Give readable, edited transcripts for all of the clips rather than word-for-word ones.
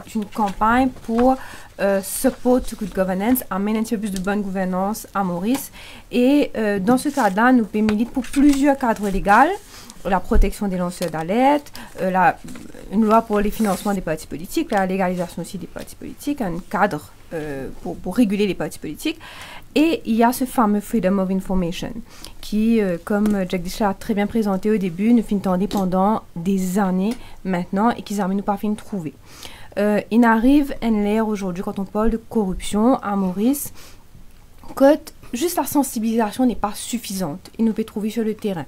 c'est une campagne pour support to good governance, amener un petit peu plus de bonne gouvernance à Maurice. Et dans ce cadre-là, nous militons pour plusieurs cadres légaux, la protection des lanceurs d'alerte, une loi pour les financements des partis politiques, la légalisation aussi des partis politiques, un cadre pour réguler les partis politiques. Et il y a ce fameux Freedom of Information qui, comme Jack Disher a très bien présenté au début, nous finit pendant des années maintenant et qu'ils n'arrivent pas à trouver. Il arrive en l'air aujourd'hui quand on parle de corruption à Maurice que juste la sensibilisation n'est pas suffisante. Il nous peut trouver sur le terrain.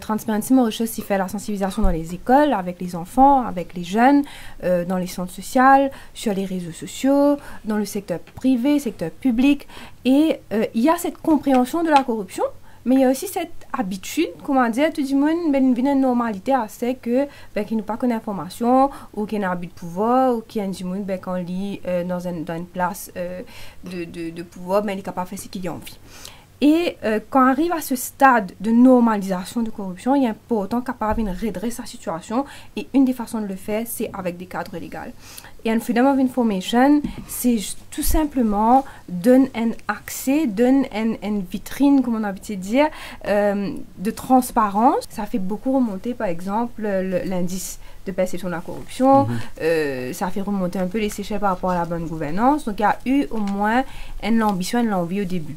Transparency Mauritius, il fait la sensibilisation dans les écoles, avec les enfants, avec les jeunes, dans les centres sociaux, sur les réseaux sociaux, dans le secteur privé, secteur public. Et il y a cette compréhension de la corruption, mais il y a aussi cette habitude, comment dire, tout le monde une normalité à ce que qui nous pas connaît l'information ou qui a un abus de pouvoir ou qui a du monde qu'on lit dans une place de pouvoir, il est capable de faire ce qu'il a envie. Et quand on arrive à ce stade de normalisation de corruption, il est important capable de redresser sa situation et une des façons de le faire, c'est avec des cadres légaux. Et un Freedom of Information, c'est tout simplement donne un accès, donne une vitrine, comme on a l'habitude de dire, de transparence. Ça fait beaucoup remonter, par exemple, l'indice de perception de la corruption. Ça fait remonter un peu les Seychelles par rapport à la bonne gouvernance. Donc, il y a eu au moins une ambition, une envie au début.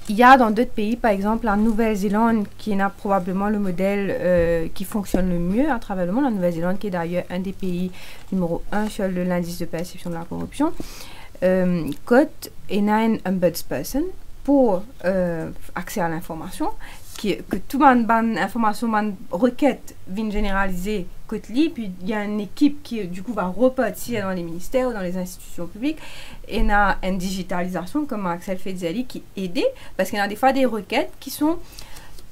Il y a dans d'autres pays, par exemple la Nouvelle-Zélande, qui est probablement le modèle qui fonctionne le mieux à travers le monde. La Nouvelle-Zélande, qui est d'ailleurs un des pays numéro 1 sur l'indice de perception de la corruption. Cote et un ombudsperson pour accès à l'information, que toute bonne information, bonne requête vient généraliser côté li, puis il y a une équipe qui du coup va repartir dans les ministères ou dans les institutions publiques et il y a une digitalisation comme Axel Fedzeli qui aide parce qu'il y a des fois des requêtes qui sont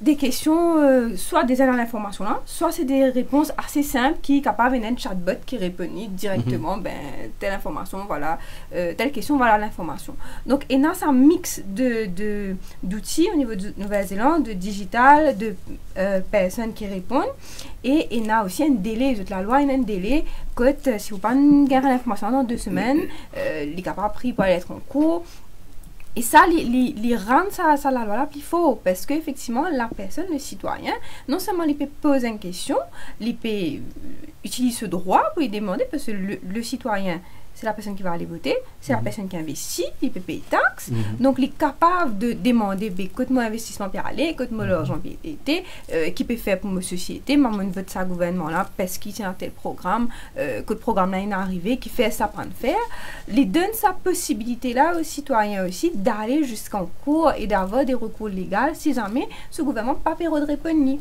des questions, soit des aides à l'information là, soit c'est des réponses assez simples qui est capable d'un chatbot qui répond directement, telle information, voilà, telle question, voilà l'information. Donc, il y a un mix d'outils au niveau de Nouvelle-Zélande, de digital, de personnes qui répondent, et il y a aussi un délai, de la loi, il y a un délai, que si vous ne pouvez pas gagner l'information dans 2 semaines, il est capable pris pour aller être en cours. Et ça, les rend ça la loi là plus fort parce qu'effectivement, la personne, le citoyen, non seulement il peut poser une question, il peut utiliser ce droit pour lui demander, parce que le citoyen, c'est la personne qui va aller voter, c'est la personne qui investit, il peut payer taxes, donc il est capable de demander, écoute mon investissement pour aller, écoute mon l'argent pour été, qui peut faire pour ma société, maman vote ça gouvernement là, parce qu'il y a un tel programme, que le programme là est arrivé, qui fait ça prendre faire, il donne sa possibilité là aux citoyens aussi d'aller jusqu'en cours et d'avoir des recours légaux si jamais ce gouvernement n'a pas pu répondre.